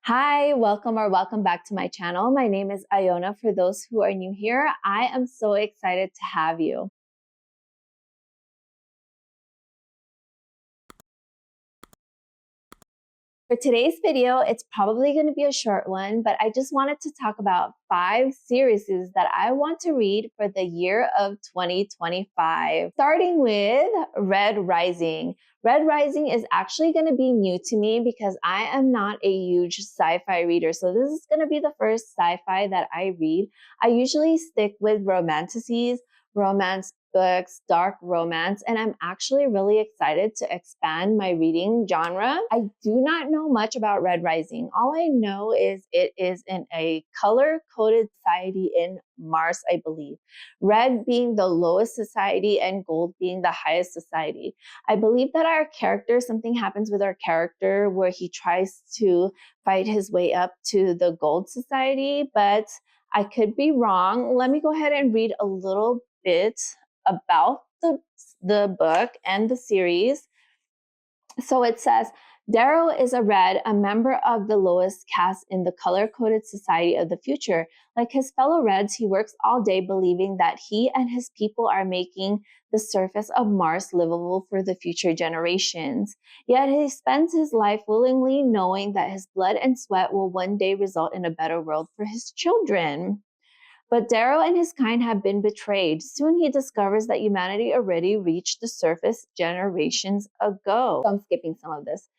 Hi, welcome back to my channel. My name is Iona. For those who are new here, I am so excited to have you. For today's video, it's probably going to be a short one, but I just wanted to talk about 5 series that I want to read for the year of 2025. Starting with Red Rising. Red Rising is actually going to be new to me because I am not a huge sci-fi reader. So this is going to be the first sci-fi that I read. I usually stick with romance books, dark romance, and I'm actually really excited to expand my reading genre. I do not know much about Red Rising. All I know is it is in a color-coded society in Mars, I believe. Red being the lowest society and gold being the highest society. I believe that something happens with our character where he tries to fight his way up to the gold society, but I could be wrong. Let me go ahead and read a little bit about the book and the series. So it says, Darrow is a red, a member of the lowest caste in the color-coded society of the future. Like his fellow reds, he works all day believing that he and his people are making the surface of Mars livable for the future generations. Yet he spends his life willingly knowing that his blood and sweat will one day result in a better world for his children. But Darrow and his kind have been betrayed. Soon he discovers that humanity already reached the surface generations ago. So I'm skipping some of this.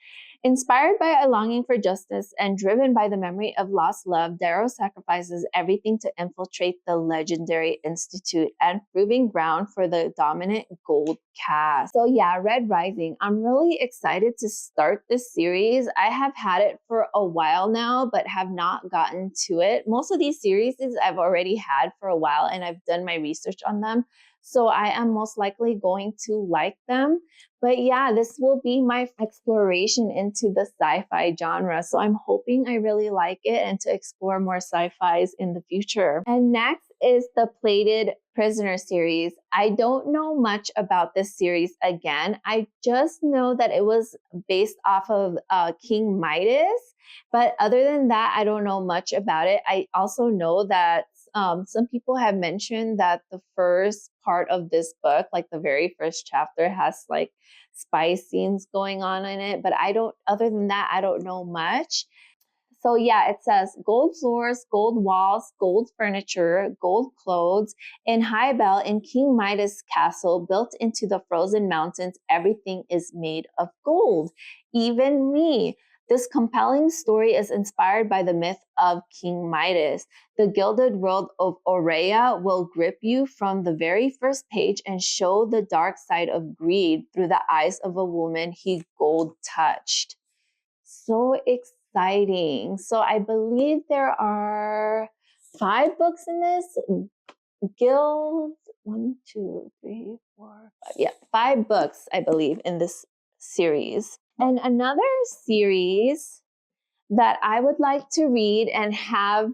Inspired by a longing for justice and driven by the memory of lost love, Darrow sacrifices everything to infiltrate the legendary institute and proving ground for the dominant gold caste. So yeah, Red Rising. I'm really excited to start this series. I have had it for a while now, but have not gotten to it. Most of these series I've already had for a while and I've done my research on them. So I am most likely going to like them. But yeah, this will be my exploration into the sci-fi genre. So I'm hoping I really like it and to explore more sci-fis in the future. And next is the Plated Prisoner series. I don't know much about this series again. I just know that it was based off of King Midas. But other than that, I don't know much about it. I also know that some people have mentioned that the first part of this book, like the very first chapter, has like spy scenes going on in it, but other than that, I don't know much. So yeah, it says gold floors, gold walls, gold furniture, gold clothes. In High Bell, in King Midas' castle, built into the frozen mountains, everything is made of gold, even me. This compelling story is inspired by the myth of King Midas. The gilded world of Aurea will grip you from the very first page and show the dark side of greed through the eyes of a woman he gold touched. So exciting. So I believe there are 5 books in this. Gild, 1, 2, 3, 4, 5. Yeah, 5 books, I believe, in this series. And another series that I would like to read and have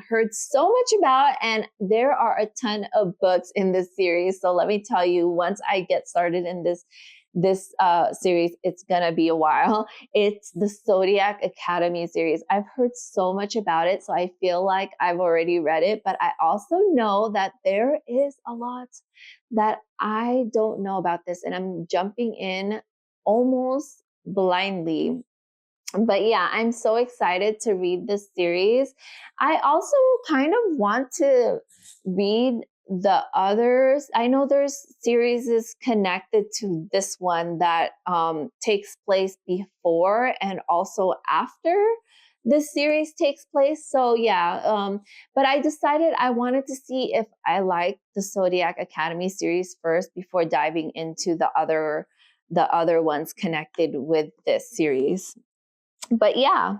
heard so much about, and there are a ton of books in this series. So let me tell you, once I get started in this series, it's gonna be a while. It's the Zodiac Academy series. I've heard so much about it, so I feel like I've already read it, but I also know that there is a lot that I don't know about this, and I'm jumping in almost blindly. But yeah, I'm so excited to read this series. I also kind of want to read the others. I know there's series is connected to this one that takes place before and also after this series takes place. So yeah, but I decided I wanted to see if I like the Zodiac Academy series first before diving into the other ones connected with this series. But yeah,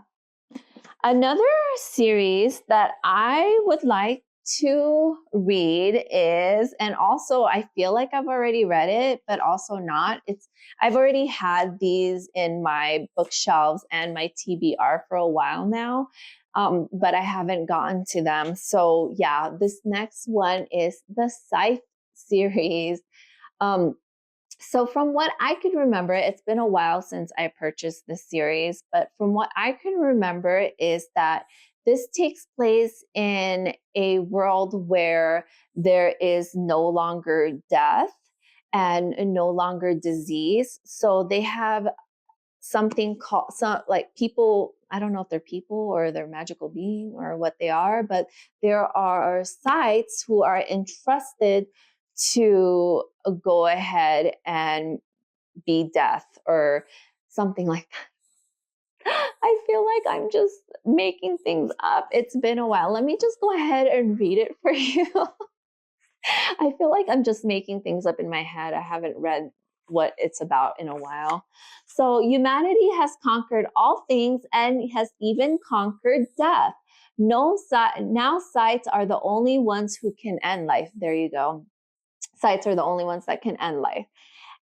another series that I would like to read is, and also I feel like I've already read it, but also not. I've already had these in my bookshelves and my TBR for a while now, but I haven't gotten to them. So yeah, this next one is the Scythe series. So from what I can remember, it's been a while since I purchased this series, but from what I can remember is that this takes place in a world where there is no longer death and no longer disease. So they have something called like people, I don't know if they're people or they're magical being or what they are, but there are Scythes who are entrusted to go ahead and be death or something like that. I feel like I'm just making things up. It's been a while. Let me just go ahead and read it for you. I feel like I'm just making things up in my head. I haven't read what it's about in a while. So humanity has conquered all things and has even conquered death. Now Scythes are the only ones who can end life. There you go. Scythes are the only ones that can end life.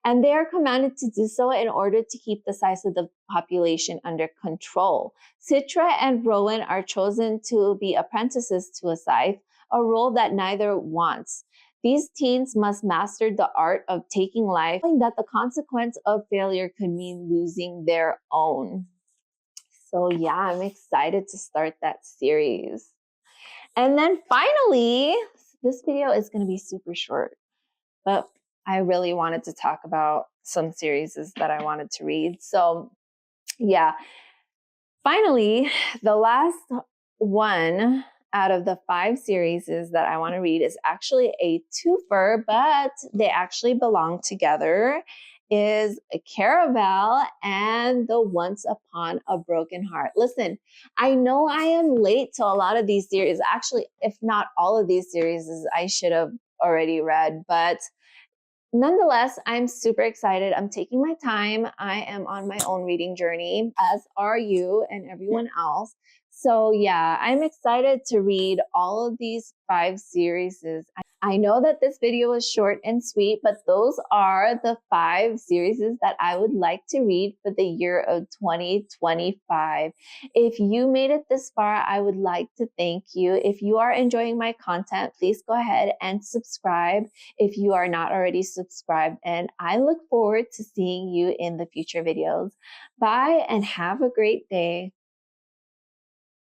And they are commanded to do so in order to keep the size of the population under control. Citra and Rowan are chosen to be apprentices to a Scythe, a role that neither wants. These teens must master the art of taking life, knowing that the consequence of failure could mean losing their own. So yeah, I'm excited to start that series. And then finally, this video is going to be super short, but I really wanted to talk about some series that I wanted to read. So yeah, finally, the last one out of the 5 series that I want to read is actually a twofer, but they actually belong together, is Caraval and the Once Upon a Broken Heart. Listen, I know I am late to a lot of these series. Actually, if not all of these series, I should have already read, but nonetheless, I'm super excited. I'm taking my time. I am on my own reading journey, as are you and everyone else. So yeah, I'm excited to read all of these 5 series. I know that this video is short and sweet, but those are the 5 series that I would like to read for the year of 2025. If you made it this far, I would like to thank you. If you are enjoying my content, please go ahead and subscribe if you are not already subscribed, and I look forward to seeing you in the future videos. Bye and have a great day.